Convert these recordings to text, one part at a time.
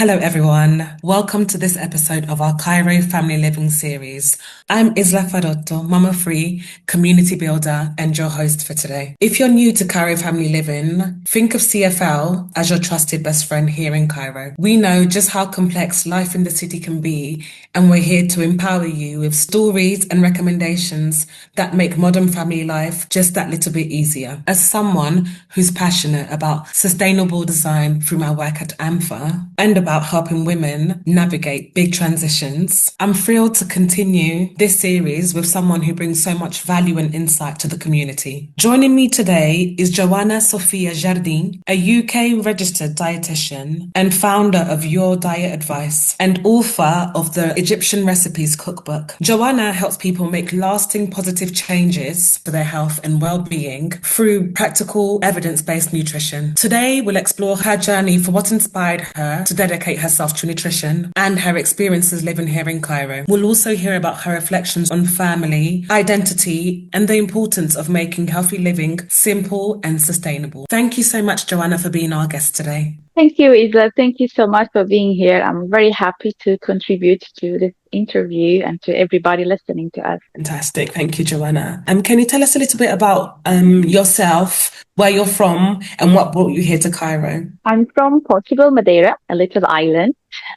Hello, everyone. Welcome to this episode of our Cairo Family Living series. I'm Isla Faroto, mama free, community builder, and your host for today. If you're new to Cairo Family Living, think of CFL as your trusted best friend here in Cairo. We know just how complex life in the city can be, and we're here to empower you with stories and recommendations that make modern family life just that little bit easier. As someone who's passionate about sustainable design through my work at AMFA and about helping women navigate big transitions, I'm thrilled to continue this series with someone who brings so much value and insight to the community. Joining me today is Joana Sophia Jardim, a UK registered dietitian and founder of Your Diet Advice and author of the Egyptian Recipes Cookbook. Joana helps people make lasting positive changes for their health and well-being through practical evidence-based nutrition. Today, we'll explore her journey for what inspired her to dedicate herself to nutrition and her experiences living here in Cairo. We'll also hear about her reflections on family, identity, and the importance of making healthy living simple and sustainable. Thank you so much, Joana, for being our guest today. Thank you, Isla. Thank you so much for being here. I'm very happy to contribute to this interview and to everybody listening to us. Fantastic. Thank you, Joana. Can you tell us a little bit about yourself, where you're from, and what brought you here to Cairo? I'm from Portugal, Madeira, a little island.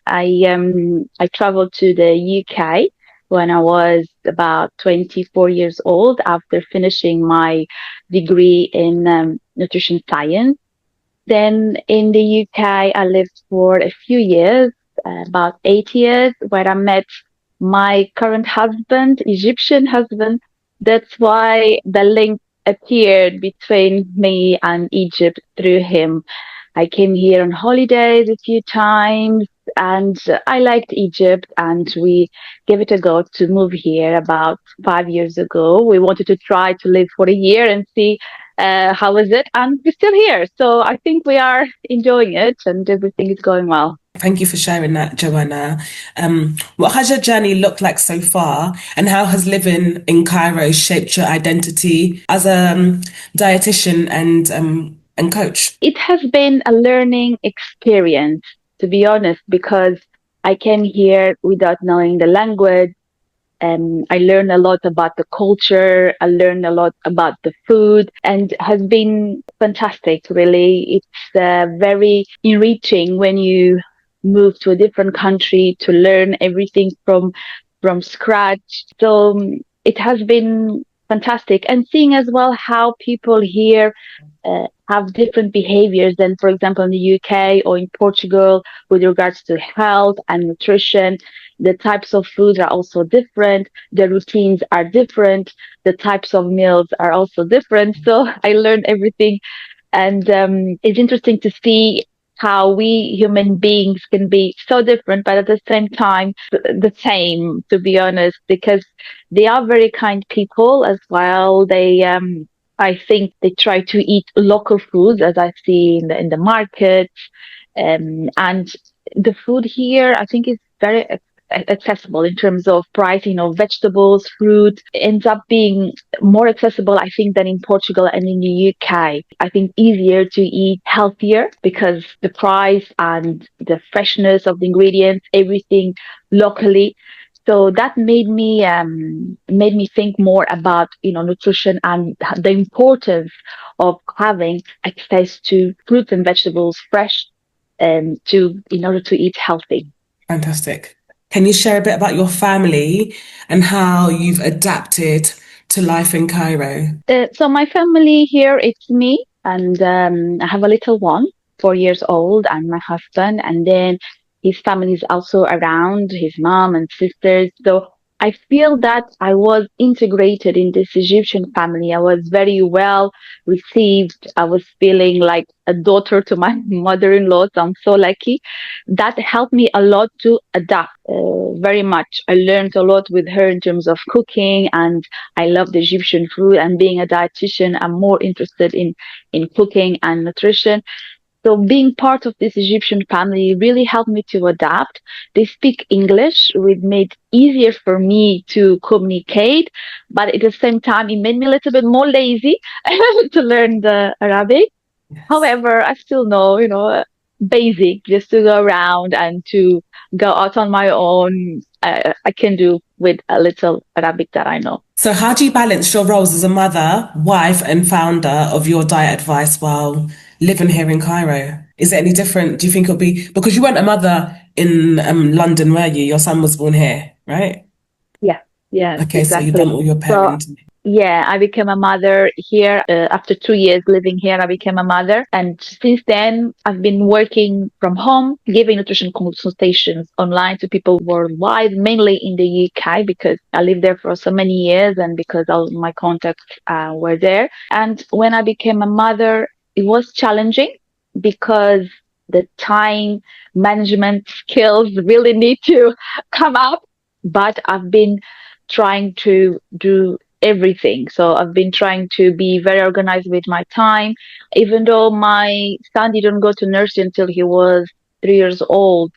I traveled to the UK when I was about 24 years old after finishing my degree in nutrition science. Then in the UK, I lived for a few years, about 8 years, where I met my current husband, Egyptian husband. That's why the link appeared between me and Egypt through him. I came here on holidays a few times and I liked Egypt and we gave it a go to move here about 5 years ago. We wanted to try to live for a year and see how is it, and we're still here. So I think we are enjoying it and everything is going well. Thank you for sharing that, Joanna. What has your journey looked like so far, and how has living in Cairo shaped your identity as a dietitian and coach? It has been a learning experience, to be honest, because I came here without knowing the language. I learned a lot about the culture. I learned a lot about the food, and has been fantastic. Really, it's very enriching when you move to a different country to learn everything from scratch. So it has been fantastic, and seeing as well how people here have different behaviors than, for example, in the UK or in Portugal with regards to health and nutrition. The types of foods are also different. The routines are different. The types of meals are also different. So I learned everything. And it's interesting to see how we human beings can be so different, but at the same time, the same, to be honest, because they are very kind people as well. I think they try to eat local foods, as I see in the market. And the food here, I think, is very accessible in terms of price. Vegetables, fruit ends up being more accessible, I think, than in Portugal and in the UK. I think easier to eat healthier because the price and the freshness of the ingredients, everything locally. So that made me think more about nutrition and the importance of having access to fruits and vegetables fresh, to in order to eat healthy. Fantastic. Can you share a bit about your family and how you've adapted to life in Cairo? So my family here, it's me, and I have a little one, 4 years old, and my husband, and then his family is also around, his mom and sisters. So I feel that I was integrated in this Egyptian family. I was very well received. I was feeling like a daughter to my mother-in-law. So I'm so lucky. That helped me a lot to adapt very much. I learned a lot with her in terms of cooking, and I love the Egyptian food. And being a dietitian, I'm more interested in cooking and nutrition. So being part of this Egyptian family really helped me to adapt. They speak English, which made it easier for me to communicate, but at the same time, it made me a little bit more lazy to learn the Arabic. Yes. However, I still know, basic, just to go around and to go out on my own. I can do with a little Arabic that I know. So, how do you balance your roles as a mother, wife, and founder of Your Diet Advice while living here in Cairo? Is it any different? Do you think it'll be because you weren't a mother in London, were you? Your son was born here, right? Yeah, yes, Okay, so you've done exactly. all your So parenting. yeah, I became a mother here after 2 years living here. I became a mother, and since then, I've been working from home, giving nutrition consultations online to people worldwide, mainly in the UK because I lived there for so many years, and because all my contacts were there. And when I became a mother, it was challenging because the time management skills really need to come up. But I've been trying to do everything. So I've been trying to be very organized with my time, even though my son didn't go to nursery until he was 3 years old.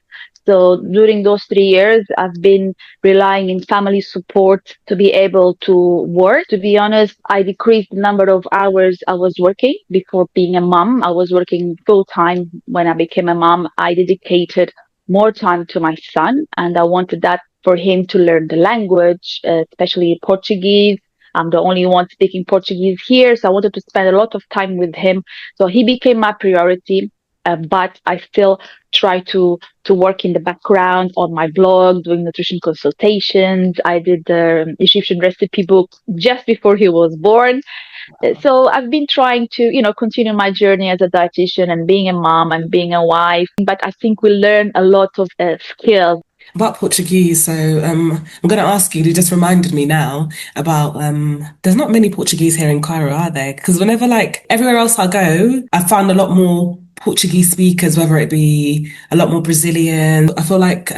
So during those 3 years, I've been relying in family support to be able to work. To be honest, I decreased the number of hours I was working before being a mom. I was working full time. When I became a mom, I dedicated more time to my son, and I wanted that for him to learn the language, especially Portuguese. I'm the only one speaking Portuguese here, so I wanted to spend a lot of time with him. So he became my priority. But I still try to work in the background on my blog, doing nutrition consultations. I did the Egyptian recipe book just before he was born. So I've been trying to, continue my journey as a dietitian and being a mom and being a wife. But I think we learn a lot of skills. About Portuguese, so I'm going to ask you. You just reminded me now about there's not many Portuguese here in Cairo, are there? Because whenever like everywhere else I go, I found a lot more Portuguese speakers, whether it be a lot more Brazilian. I feel like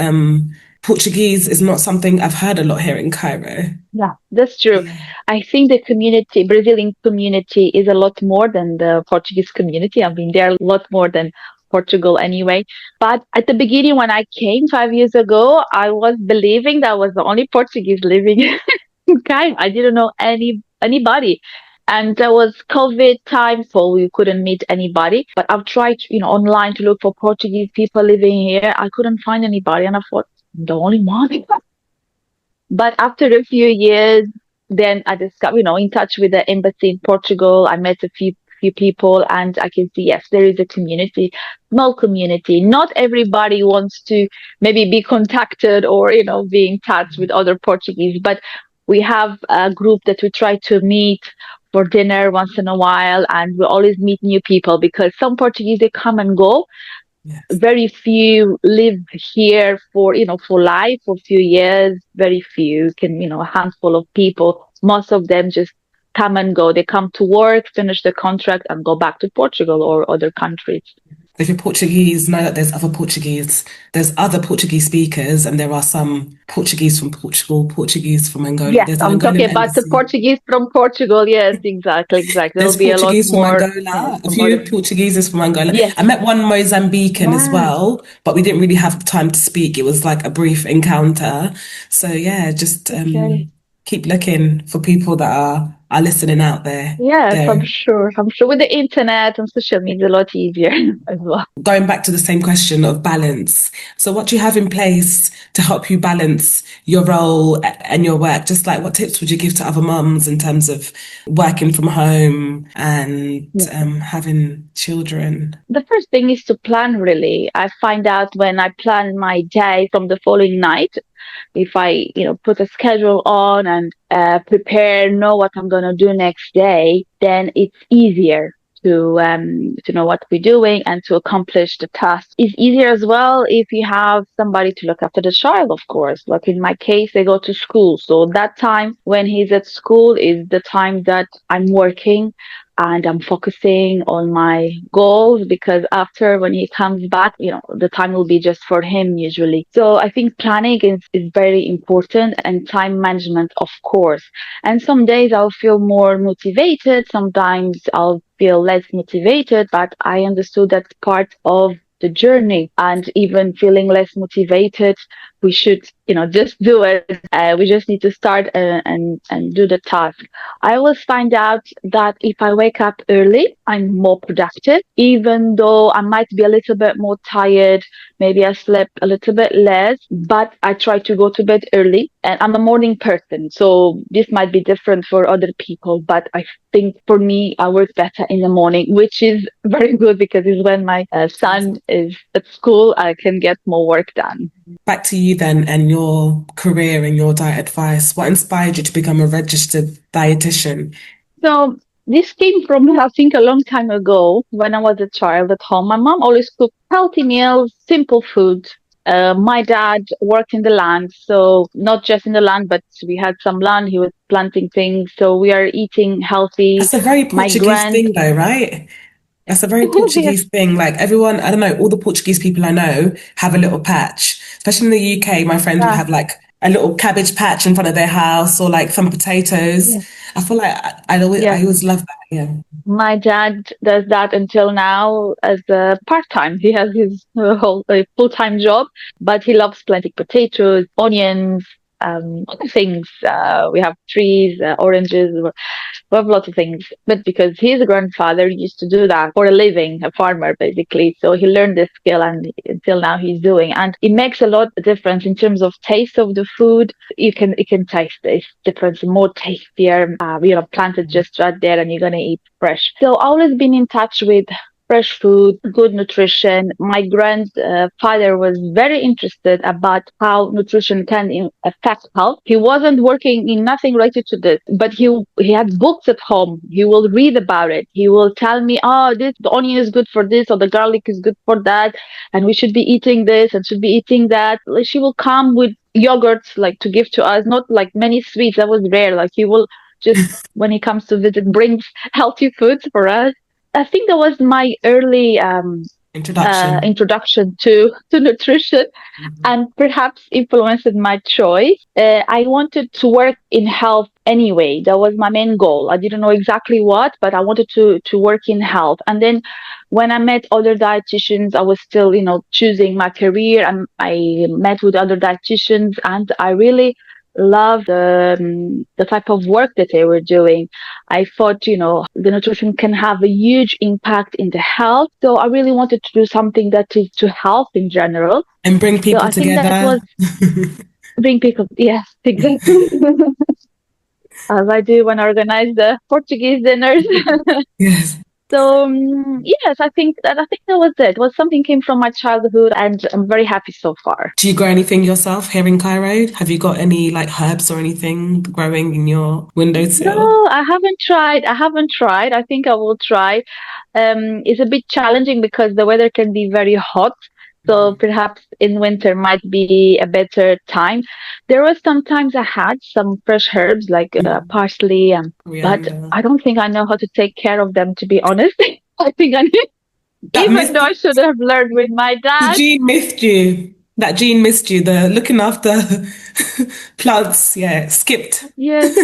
Portuguese is not something I've heard a lot here in Cairo. Yeah, that's true. Yeah. I think the community, Brazilian community, is a lot more than the Portuguese community. I mean, they're a lot more than Portugal anyway. But at the beginning, when I came 5 years ago, I was believing that I was the only Portuguese living in Cairo. I didn't know anybody. And there was COVID time, so we couldn't meet anybody. But I've tried, online to look for Portuguese people living here. I couldn't find anybody, and I thought, I'm the only one. But after a few years, then I discovered, in touch with the embassy in Portugal, I met a few people, and I can see, yes, there is a community, small community. Not everybody wants to maybe be contacted or, be in touch with other Portuguese, but we have a group that we try to meet for dinner once in a while, and we always meet new people because some Portuguese, they come and go. Yes. Very few live here for life for a few years. Very few can, a handful of people. Most of them just come and go. They come to work, finish the contract, and go back to Portugal or other countries. If you're Portuguese, know that there's other Portuguese. There's other Portuguese speakers, and there are some Portuguese from Portugal, Portuguese from Angola. Yes, There's an I'm talking Angolan about the embassy. Portuguese from Portugal. Yes, exactly, exactly. There'll There's be a lot Portuguese from more, Angola, a from few other. Portugueses from Angola. Yes. I met one Mozambican as Wow. well, but we didn't really have time to speak. It was like a brief encounter. So yeah, just Okay. keep looking for people that are listening out there. Yes, I'm There. sure. I'm sure with the internet and social media, a lot easier as well. Going back to the same question of balance. So what do you have in place to help you balance your role and your work? Just like what tips would you give to other mums in terms of working from home and having children? The first thing is to plan really. I find out when I plan my day from the following night, if I, put a schedule on and prepare, know what I'm going to do next day, then it's easier to know what we're doing and to accomplish the task. It's easier as well if you have somebody to look after the child, of course. Like in my case, they go to school. So that time when he's at school is the time that I'm working and I'm focusing on my goals because after when he comes back, the time will be just for him usually. So I think planning is very important and time management, of course. And some days I'll feel more motivated. Sometimes I'll feel less motivated, but I understood that's part of the journey. And even feeling less motivated, we should just do it. We just need to start and do the task. I always find out that if I wake up early, I'm more productive, even though I might be a little bit more tired. Maybe I slept a little bit less, but I try to go to bed early. And I'm a morning person, so this might be different for other people, but I think for me, I work better in the morning, which is very good because it's when my son is at school, I can get more work done. Back to you then and your career and your diet advice. What inspired you to become a registered dietitian? So this came from, I think, a long time ago when I was a child at home. My mom always cooked healthy meals, simple food. My dad worked in the land, so not just in the land, but we had some land. He was planting things, so we are eating healthy. That's a very My Portuguese grand, thing though, right? That's a very Portuguese thing. Like everyone, I don't know, all the Portuguese people I know have a little patch. Especially in the UK, my friends would yeah, have like a little cabbage patch in front of their house or like some potatoes. yeah, I feel like I yes. always love that. Yeah. My dad does that until now as a part-time. He has his whole full-time job, but he loves planting potatoes, onions, other things. We have trees, oranges. We have lots of things. But because his grandfather used to do that for a living, a farmer basically, so he learned this skill, and until now he's doing. And it makes a lot of difference in terms of taste of the food. You can taste this difference, more tastier. Planted just right there, and you're gonna eat fresh. So I've always been in touch with fresh food, good nutrition. My grandfather was very interested about how nutrition can affect health. He wasn't working in nothing related to this, but he had books at home. He will read about it. He will tell me, oh, this the onion is good for this, or the garlic is good for that, and we should be eating this and should be eating that. Like, she will come with yogurts like to give to us, not like many sweets. That was rare. Like he will just when he comes to visit brings healthy foods for us. I think that was my early Introduction. introduction to nutrition, Mhm. and perhaps influenced my choice. I wanted to work in health anyway. That was my main goal. I didn't know exactly what, but I wanted to work in health. And then when I met other dietitians, I was still, choosing my career, and I met with other dietitians, and I really loved the type of work that they were doing. I thought, the nutrition can have a huge impact in the health. So I really wanted to do something that is to health in general. And bring So people I think that together. was bring people. Yes, exactly. As I do when I organize the Portuguese dinners. Yes. So yes, I think that was it. Was something came from my childhood, and I'm very happy so far. Do you grow anything yourself here in Cairo? Have you got any like herbs or anything growing in your windowsill? No, I haven't tried. I haven't tried. I think I will try. It's a bit challenging because the weather can be very hot. So Mhm. perhaps in winter might be a better time. There was sometimes I had some fresh herbs like Mhm. parsley, but Coriander. I don't think I know how to take care of them, to be honest. I think I need, That even though myth, I should have learned with my the dad. gene missed you. That gene missed you. The looking after plants. Yeah, it skipped. Yes,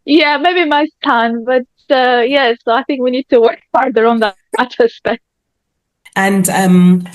yeah, maybe my son, but yes, so I think we need to work harder on that aspect. And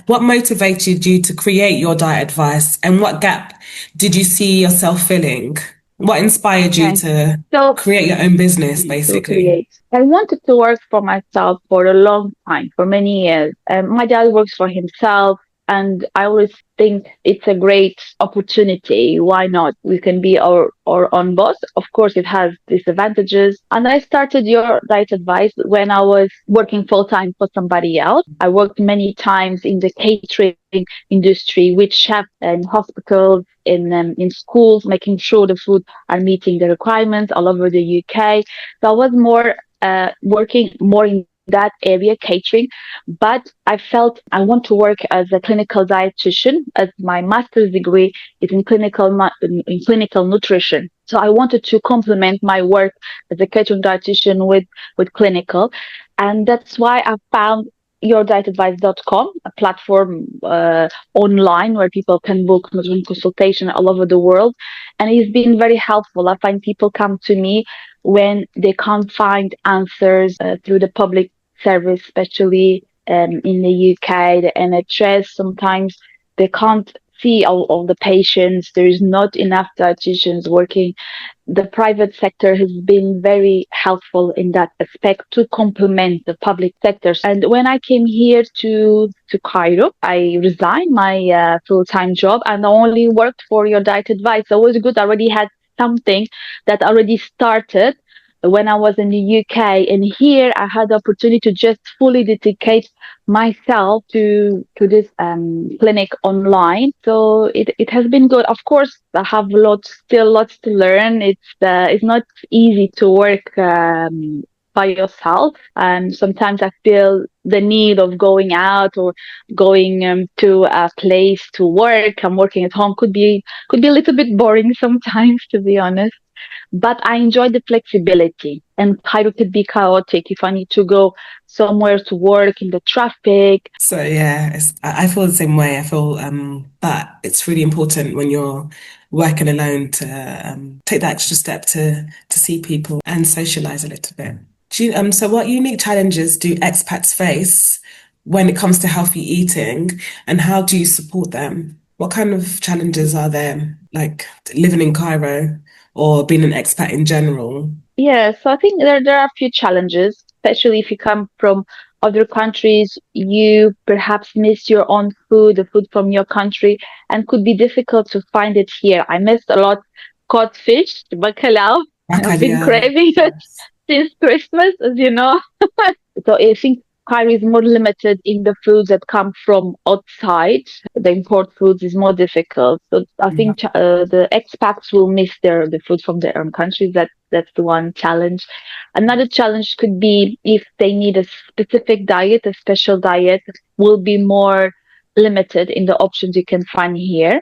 what motivated you to create your diet advice? And what gap did you see yourself filling? What inspired you Okay. to So create your own business, to basically? create. I wanted to work for myself for a long time, for many years. My dad works for himself, and I always think it's a great opportunity. Why not? We can be our own boss. Of course, it has disadvantages. And I started your diet advice when I was working full time for somebody else. I worked many times in the catering industry with chefs and hospitals, in schools, making sure the food are meeting the requirements all over the UK. So I was more working more in that area, catering, but I felt I want to work as a clinical dietitian, as my master's degree is in clinical nutrition. So I wanted to complement my work as a catering dietitian with clinical, and that's why I found yourdietadvice.com, a platform online where people can book nutrition consultation all over the world, and it's been very helpful. I find people come to me when they can't find answers through the public service, especially in the UK, the NHS. Sometimes they can't see all the patients. There is not enough dietitians working. The private sector has been very helpful in that aspect to complement the public sector. And when I came here to Cairo, I resigned my full-time job and I only worked for your diet advice. So it was good. I already had something that already started when I was in the UK. And here I had the opportunity to just fully dedicate myself to this clinic online. So it has been good. Of course, I have lots to learn. It's not easy to work by yourself, and sometimes I feel the need of going out or going to a place to work. I'm working at home could be a little bit boring sometimes, to be honest, but I enjoy the flexibility. And Cairo could be chaotic if I need to go somewhere to work in the traffic. So yeah, I feel the same way. I feel that it's really important when you're working alone to take that extra step to see people and socialize a little bit. So what unique challenges do expats face when it comes to healthy eating, and how do you support them? What kind of challenges are there, like living in Cairo or being an expat in general? Yeah, so I think there are a few challenges, especially if you come from other countries. You perhaps miss your own food, the food from your country, and could be difficult to find it here. I missed a lot cod fish, bacalhau. I've been Bacalhau, craving it yes. since Christmas, as you know. So I think Cairo is more limited in the foods that come from outside. The import foods is more difficult. So I think the expats will miss the food from their own countries. That's the one challenge. Another challenge could be if they need a specific diet, a special diet, will be more limited in the options you can find here,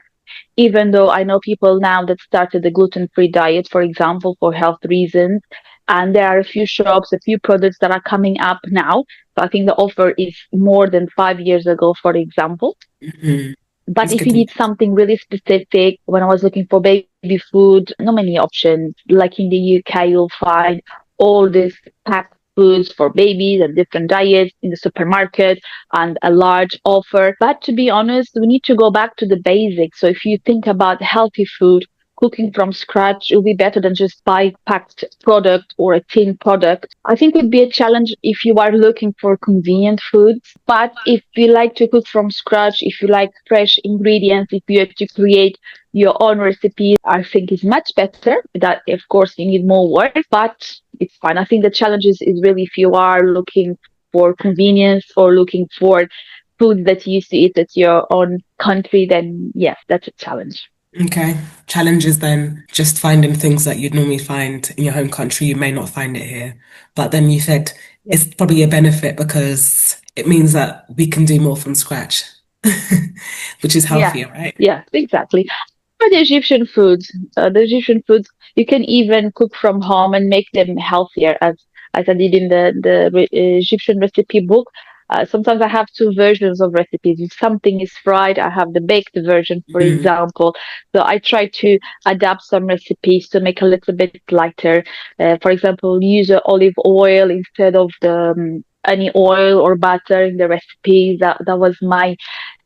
even though I know people now that started the gluten-free diet, for example, for health reasons. And there are a few shops, a few products that are coming up now. So I think the offer is more than 5 years ago, for example. Mhm. But It's if good you to know. need something really specific, when I was looking for baby food, not many options. Like in the UK, you'll find all these packed foods for babies and different diets in the supermarket and a large offer. But to be honest, we need to go back to the basics. So if you think about healthy food, cooking from scratch, it will be better than just buy packed product or a tin product. I think it would be a challenge if you are looking for convenient foods. But if you like to cook from scratch, if you like fresh ingredients, if you have to create your own recipes, I think it's much better. That, of course, you need more work, but it's fine. I think the challenge is really if you are looking for convenience or looking for foods that you used to eat at your own country, then yes, that's a challenge. Okay. Challenges then just finding things that you'd normally find in your home country, you may not find it here. But then you said Yeah. it's probably a benefit because it means that we can do more from scratch, which is Yeah, healthier, right? yeah, exactly. For the Egyptian foods, you can even cook from home and make them healthier, as I did in the Egyptian recipe book. Sometimes I have two versions of recipes. If something is fried, I have the baked version, for Mm, example. So I try to adapt some recipes to make a little bit lighter. For example, use olive oil instead of the any oil or butter in the recipe. That was my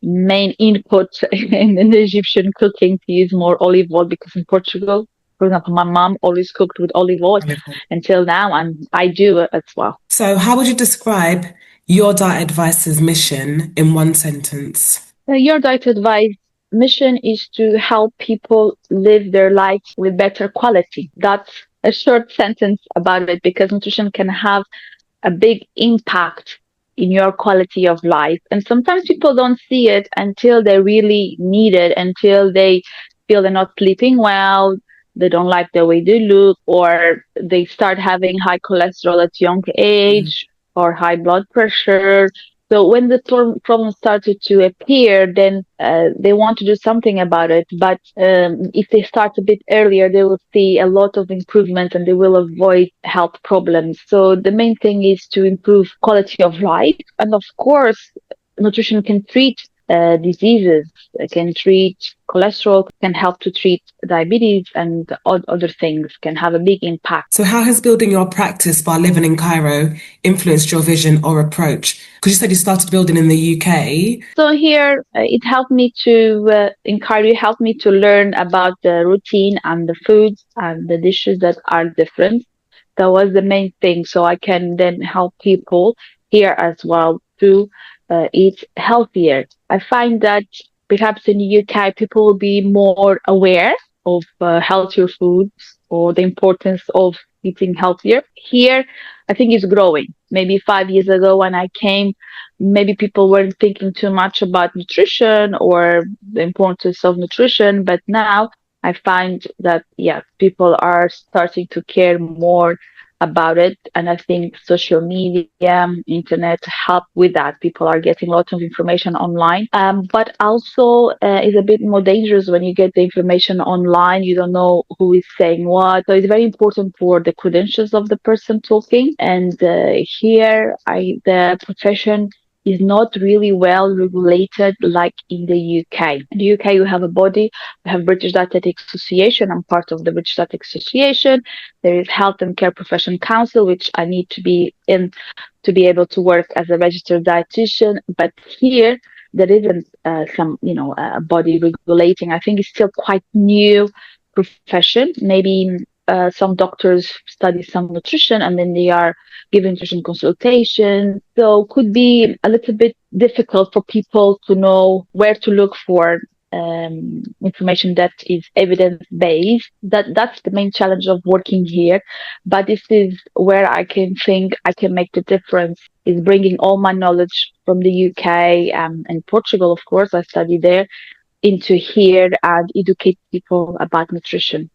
main input in the Egyptian cooking to use more olive oil, because in Portugal, for example, my mom always cooked with olive oil olive oil. until now, and I do it as well. So, how would you describe your diet advice's mission in one sentence? Your diet advice mission is to help people live their lives with better quality. That's a short sentence about it, because nutrition can have a big impact in your quality of life. And sometimes people don't see it until they really need it, until they feel they're not sleeping well, they don't like the way they look, or they start having high cholesterol at young Mm, age or high blood pressure. So when the problem started to appear, then they want to do something about it. But if they start a bit earlier, they will see a lot of improvement and they will avoid health problems. So the main thing is to improve quality of life. And of course, nutrition can treat diseases, can treat cholesterol, can help to treat diabetes and other things, can have a big impact. So how has building your practice while living in Cairo influenced your vision or approach? Because you said you started building in the UK. So here, it helped me in Cairo, it helped me to learn about the routine and the foods and the dishes that are different. That was the main thing. So I can then help people here as well to eat healthier. I find that perhaps in the UK, people will be more aware of healthier foods or the importance of eating healthier. Here, I think it's growing. Maybe 5 years ago when I came, maybe people weren't thinking too much about nutrition or the importance of nutrition, but now I find that, yeah, people are starting to care more about it. And I think social media, internet help with that. People are getting lots of information online. But also it's a bit more dangerous when you get the information online. You don't know who is saying what. So it's very important for the credentials of the person talking. And here, the profession is not really well regulated like in the UK. In the UK, you have a body, you have British Dietetics Association. I'm part of the British Dietetics Association. There is Health and Care Profession Council, which I need to be in to be able to work as a registered dietitian. But here, there isn't a body regulating. I think it's still quite new profession. Maybe some doctors study some nutrition and then they are giving nutrition consultation. So could be a little bit difficult for people to know where to look for information that is evidence based. That's the main challenge of working here. But this is where I can think I can make the difference, is bringing all my knowledge from the UK and Portugal, of course, I studied there, into here and educate people about nutrition.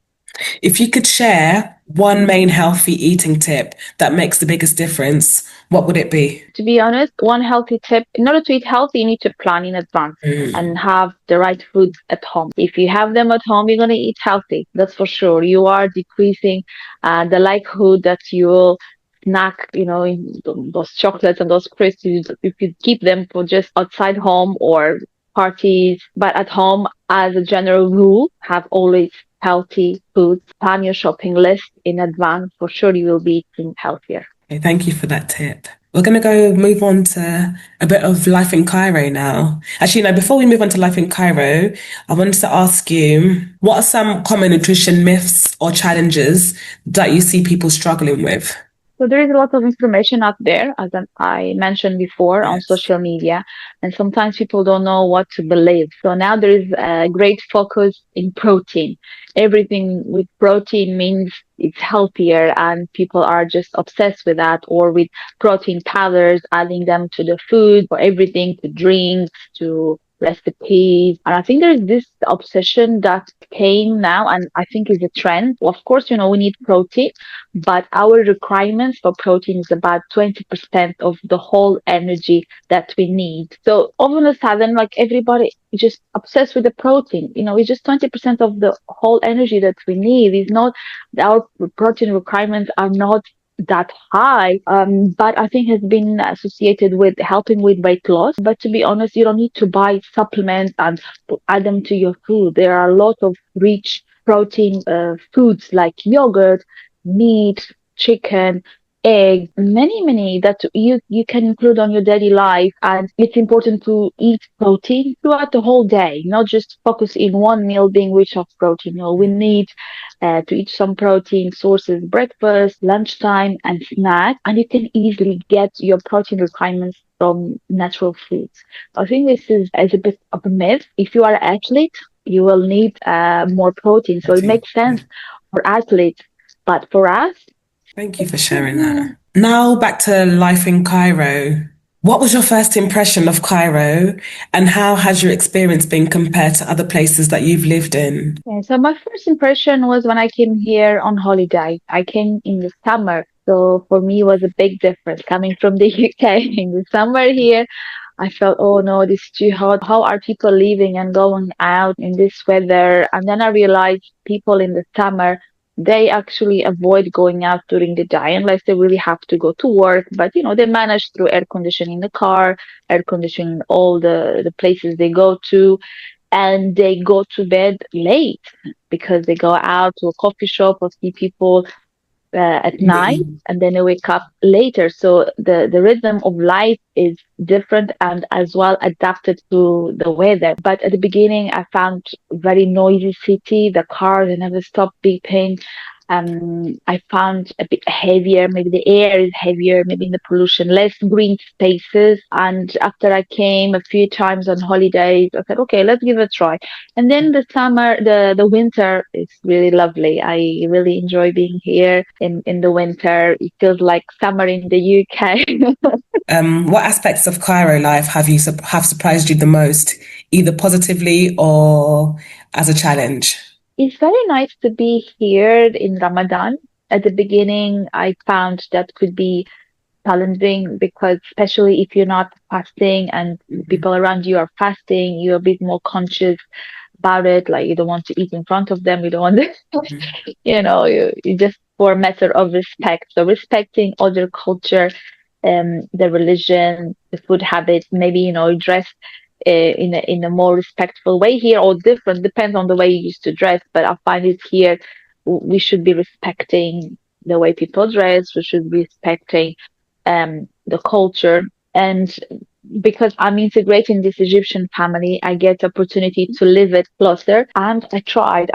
If you could share one main healthy eating tip that makes the biggest difference, what would it be? To be honest, one healthy tip, in order to eat healthy, you need to plan in advance and have the right foods at home. If you have them at home, you're going to eat healthy. That's for sure. You are decreasing the likelihood that you will snack, in those chocolates and those crisps. If you keep them for just outside home or parties, but at home, as a general rule, have always healthy foods. Plan your shopping list in advance. For sure, you will be eating healthier. Okay, thank you for that tip. We're going to go move on to a bit of life in Cairo now. Actually, no, before we move on to life in Cairo, I wanted to ask you, what are some common nutrition myths or challenges that you see people struggling with? So there is a lot of information out there, as I mentioned before, on social media, and sometimes people don't know what to believe. So now there is a great focus in protein. Everything with protein means it's healthier, and people are just obsessed with that, or with protein powders, adding them to the food, or everything, to drinks, to recipes. And I think there's this obsession that came now, and I think is a trend. Of course, we need protein, but our requirements for protein is about 20% of the whole energy that we need. So all of a sudden, like, everybody is just obsessed with the protein. It's just 20% of the whole energy that we need. It's not, our protein requirements are not that high, but I think has been associated with helping with weight loss. But to be honest, you don't need to buy supplements and add them to your food. There are a lot of rich protein foods like yogurt, meat, chicken, eggs, many that you can include on your daily life. And it's important to eat protein throughout the whole day, not just focus in one meal being rich of protein. We need to eat some protein sources, breakfast, lunchtime, and snack. And you can easily get your protein requirements from natural foods. I think this is a bit of a myth. If you are an athlete, you will need more protein. So it makes sense for athletes. But for us, thank you for sharing that. Now back to life in Cairo. What was your first impression of Cairo, and how has your experience been compared to other places that you've lived in? yeah, so my first impression was when I came here on holiday. I came in the summer. So for me, it was a big difference coming from the UK in the summer here. I felt, oh no, this is too hot. How are people living and going out in this weather? And then I realized people in the summer They actually avoid going out during the day unless they really have to go to work. But they manage through air conditioning the car, air conditioning all the places they go to, and they go to bed late because they go out to a coffee shop or see people at night, Mm. and then they wake up later. So the rhythm of life is different and as well adapted to the weather. But at the beginning, I found very noisy city. The cars they never stop beeping. I found a bit heavier. Maybe the air is heavier. Maybe the pollution, less green spaces. And after I came a few times on holidays, I said, okay, let's give it a try. And then the summer, the winter is really lovely. I really enjoy being here in the winter. It feels like summer in the UK. What aspects of Cairo life have surprised you the most, either positively or as a challenge? It's very nice to be here in Ramadan. At the beginning, I found that could be challenging because especially if you're not fasting and Mhm. people around you are fasting, you're a bit more conscious about it. Like you don't want to eat in front of them. You don't want to, you just for a matter of respect. So respecting other culture, the religion, the food habits, maybe, dress in a more respectful way here or different, depends on the way you used to dress. But I find it here, we should be respecting the way people dress. We should be respecting the culture. And because I'm integrating this Egyptian family, I get opportunity to live it closer. And I tried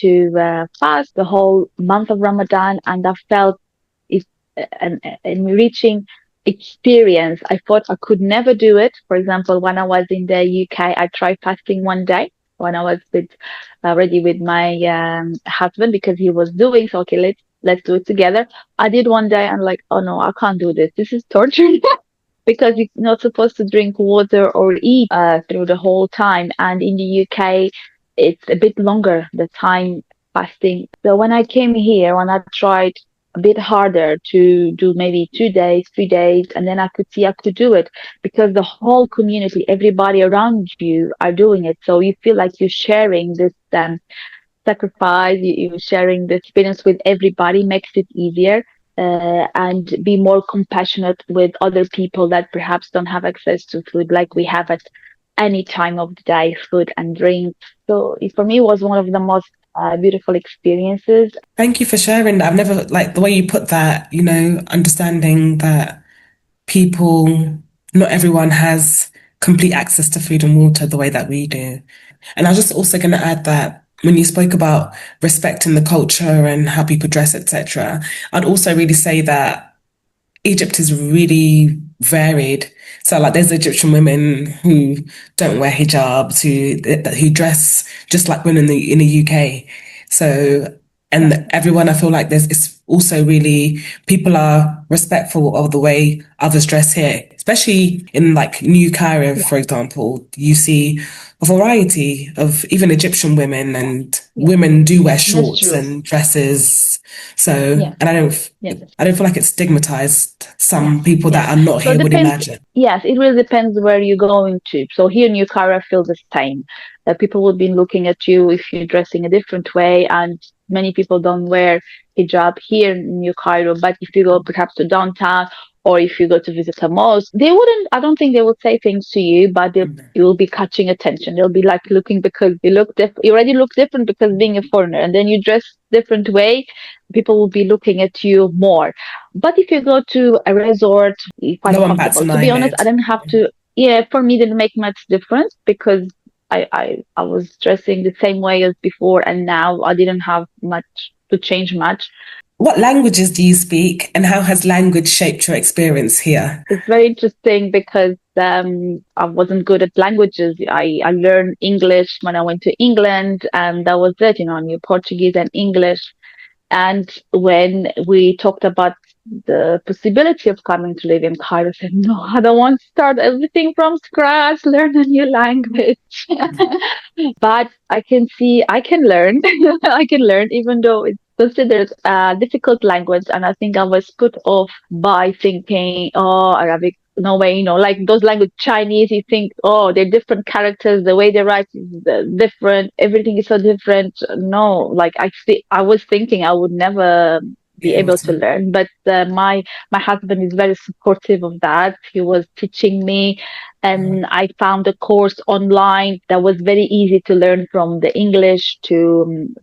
to fast the whole month of Ramadan, and I felt it an enriching experience. I thought I could never do it. For example, when I was in the UK, I tried fasting one day when I was already with my husband because he was doing so. Okay, let's do it together. I did one day and like, oh no, I can't do this. This is torture. Because you're not supposed to drink water or eat through the whole time. And in the UK, it's a bit longer, the time fasting. So when I came here, when I tried a bit harder to do maybe 2 days, 3 days, and then I could see I could do it because the whole community, everybody around you are doing it. So you feel like you're sharing this sacrifice, you sharing the experience with everybody makes it easier. And be more compassionate with other people that perhaps don't have access to food like we have at any time of the day, food and drink. So for me, it was one of the most beautiful experiences. Thank you for sharing that. I've never, like the way you put that, understanding that people, not everyone has complete access to food and water the way that we do. And I was just also going to add that when you spoke about respecting the culture and how people dress, etc., I'd also really say that Egypt is really varied. So like there's Egyptian women who don't wear hijabs, who dress just like women in the UK. So Yeah, and everyone I feel like there's it's also really people are respectful of the way others dress here, especially in like New Cairo, yeah, for example. You see a variety of even Egyptian women, yeah, and yeah. women do wear That's shorts true. and dresses. So, Yeah, and yeah. I don't feel like it's stigmatized. Yes, Some people yes. that are not So it here would depends. imagine. Yes, it really depends where you're going to. So here in New Cairo, I feel the same. People will be looking at you if you're dressing a different way, and many people don't wear hijab here in New Cairo. But if you go perhaps to downtown or if you go to visit a mosque, they wouldn't. I don't think they would say things to you, but you will be catching attention. They'll be like looking because you look you already look different because being a foreigner, and then you dress different way, people will be looking at you more. But if you go to a resort, you're quite No one bats comfortable. an To be honest, I eyelid. didn't have to. Yeah, for me, it didn't make much difference because I was dressing the same way as before, and now I didn't have much to change much. What languages do you speak, and how has language shaped your experience here? It's very interesting because I wasn't good at languages. I learned English when I went to England, and that was it. I knew Portuguese and English. And when we talked about the possibility of coming to live in Cairo, I said, no, I don't want to start everything from scratch, learn a new language. But I can see I can learn. I can learn, even though it's considered a difficult language. And I think I was put off by thinking, oh, Arabic no way, like those language Chinese, you think, oh, they're different characters, the way they write is different, everything is so different. No, like I was thinking I would never Be be able able to to. learn, but my husband is very supportive of that. He was teaching me, and I found a course online that was very easy to learn, from the English to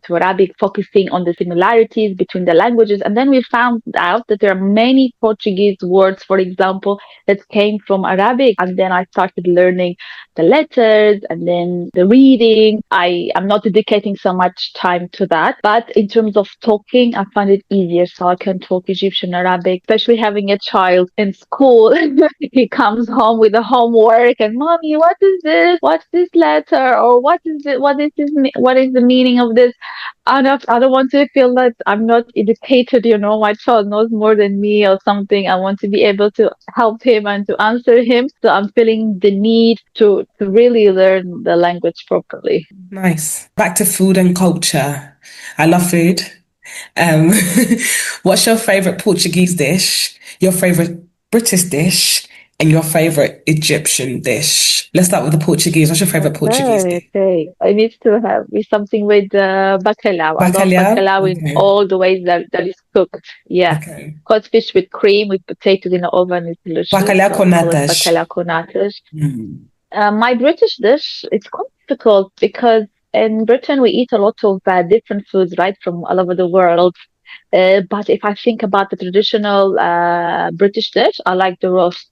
Arabic, focusing on the similarities between the languages. And then we found out that there are many Portuguese words, for example, that came from Arabic. And then I started learning the letters and then the reading. I am not dedicating so much time to that, but in terms of talking, I find it easier. So I can talk Egyptian, Arabic, especially having a child in school. He comes home with the homework and, mommy, what is this? What's this letter? Or what is it? What is this? What is the meaning of this? I don't want to feel that I'm not educated, my child knows more than me or something. I want to be able to help him and to answer him. So I'm feeling the need to really learn the language properly. Nice. Back to food and culture. I love food. Um, what's your favorite Portuguese dish, your favorite British dish, and your favorite Egyptian dish? Let's start with the Portuguese. What's your favorite Portuguese Okay, dish? okay. I need to have be something with bacalhau. I love Bacalhau? bacalhau in Okay. all the ways that is cooked. Yeah. Okay. Codfish with cream, with potatoes in the oven is delicious. Bacalhau So I com call it natas. bacalhau com natas. Mm. My British dish, it's quite difficult because in Britain we eat a lot of different foods, right, from all over the world. But if I think about the traditional British dish, I like the roast,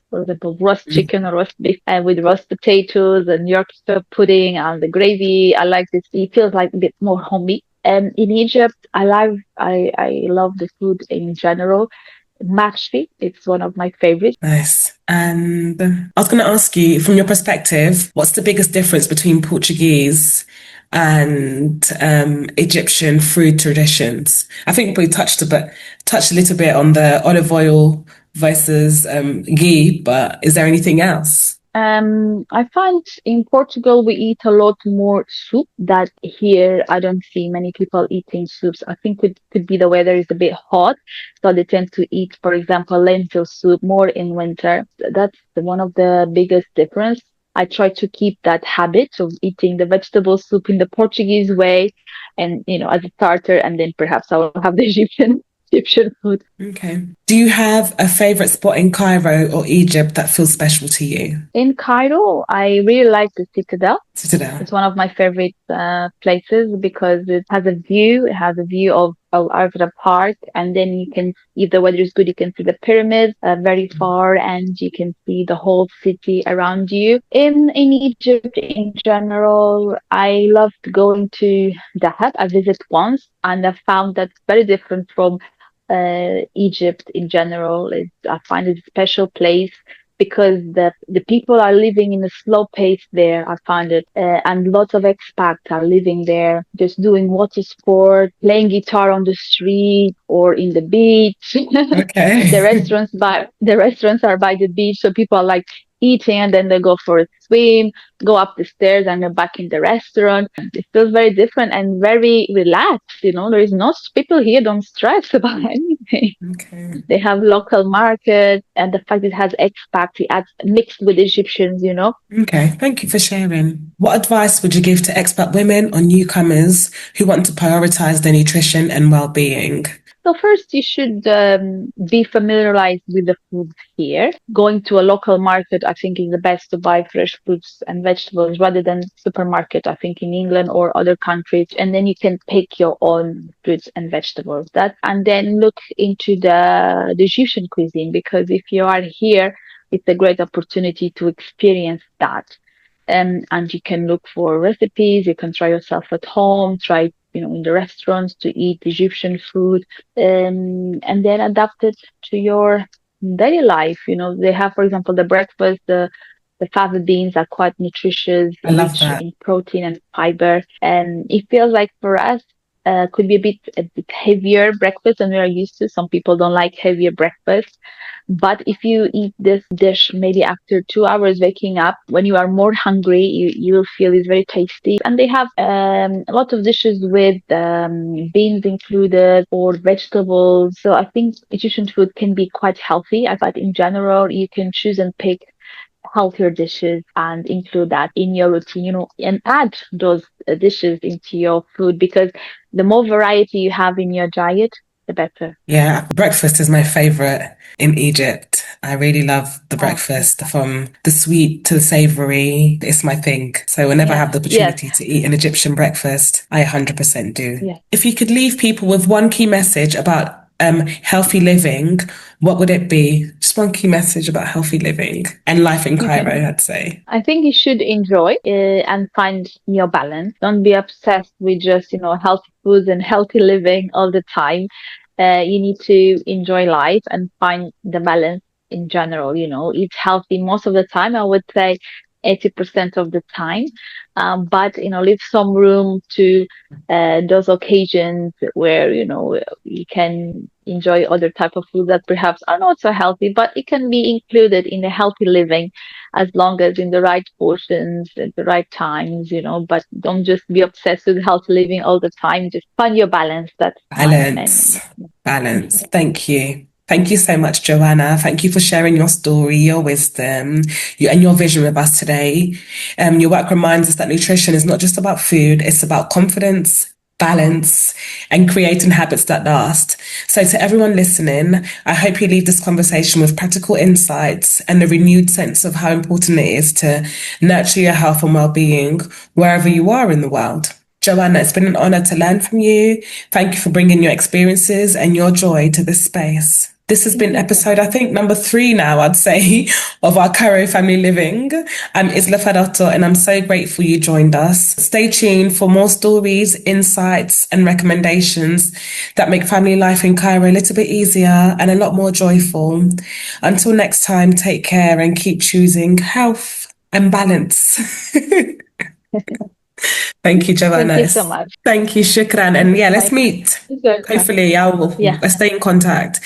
for example, roast Mm. chicken or roast beef, and with roast potatoes and Yorkshire pudding and the gravy. I like this. It feels like a bit more homey. And in Egypt, I love the food in general. Mahshi, it's one of my favorites. Nice. And I was going to ask you, from your perspective, what's the biggest difference between Portuguese and Egyptian food traditions? I think we touched a little bit on the olive oil versus ghee, but is there anything else? I find in Portugal we eat a lot more soup that here I don't see many people eating soups. I think it could be the weather is a bit hot, so they tend to eat, for example, lentil soup more in winter. That's one of the biggest difference. I try to keep that habit of eating the vegetable soup in the Portuguese way, and as a starter, and then perhaps I will have the Egyptian food. Okay. Do you have a favorite spot in Cairo or Egypt that feels special to you? In Cairo, I really like the Citadel. Citadel. It's one of my favorite places because it has a view. It has a view of Al Arvada Park, and then you can, if the weather is good, you can see the pyramids very far, and you can see the whole city around you. In Egypt, in general, I loved going to Dahab. I visited once, and I found that very different from Egypt in general. I find it a special place because the people are living in a slow pace there. I find it, and lots of expats are living there, just doing water sport, playing guitar on the street or in the beach. the Okay. restaurants are by the beach, so people are like eating and then they go for a swim, go up the stairs and they're back in the restaurant. It feels very different and very relaxed. There is no people here don't stress about anything. Okay. They have local market, and the fact it has expats, it adds mixed with Egyptians. Okay, thank you for sharing. What advice would you give to expat women or newcomers who want to prioritize their nutrition and well-being? So first, you should be familiarized with the foods here. Going to a local market, I think, is the best to buy fresh fruits and vegetables rather than supermarket. I think in England or other countries, and then you can pick your own fruits and vegetables. And then look into the Egyptian cuisine, because if you are here, it's a great opportunity to experience that. And you can look for recipes. You can try yourself at home. Try in the restaurants to eat Egyptian food, and then adapt it to your daily life. They have, for example, the breakfast, the fava beans are quite nutritious, I love rich that. in protein and fiber. And it feels like for us, could be a bit heavier breakfast than we are used to. Some people don't like heavier breakfast. But if you eat this dish maybe after 2 hours waking up, when you are more hungry, you will feel it's very tasty. And they have a lot of dishes with beans included or vegetables. So I think Egyptian food can be quite healthy. But in general, you can choose and pick healthier dishes and include that in your routine, and add those dishes into your food, because the more variety you have in your diet, the better. Yeah, breakfast is my favorite in Egypt. I really love the Oh, breakfast, from the sweet to the savory. It's my thing. So whenever I yeah. have the Yes. opportunity to eat an Egyptian breakfast, I 100% do. Yes. If you could leave people with one key message about healthy living, what would it be? Just one key message about healthy living and life in Cairo, I'd say. I think you should enjoy and find your balance. Don't be obsessed with just, healthy foods and healthy living all the time. You need to enjoy life and find the balance in general, eat healthy most of the time. I would say 80% of the time. But, leave some room to those occasions where, you can enjoy other type of food that perhaps are not so healthy, but it can be included in a healthy living as long as in the right portions at the right times, but don't just be obsessed with healthy living all the time. Just find your balance. That's my main Balance. message. Balance. Thank you. Thank you so much, Joanna. Thank you for sharing your story, your wisdom, and your vision with us today. Your work reminds us that nutrition is not just about food, it's about confidence, balance, and creating habits that last. So to everyone listening, I hope you leave this conversation with practical insights and a renewed sense of how important it is to nurture your health and well-being wherever you are in the world. Joanna, it's been an honor to learn from you. Thank you for bringing your experiences and your joy to this space. This has been episode, I think, number 3 now, I'd say, of our Cairo Family Living. I'm Isla Faroto, and I'm so grateful you joined us. Stay tuned for more stories, insights, and recommendations that make family life in Cairo a little bit easier and a lot more joyful. Until next time, take care and keep choosing health and balance. Thank you, Thank Joanna. you so much. Thank you, shukran. And yeah, let's My meet. pleasure. Hopefully, I'll Yeah. stay in contact.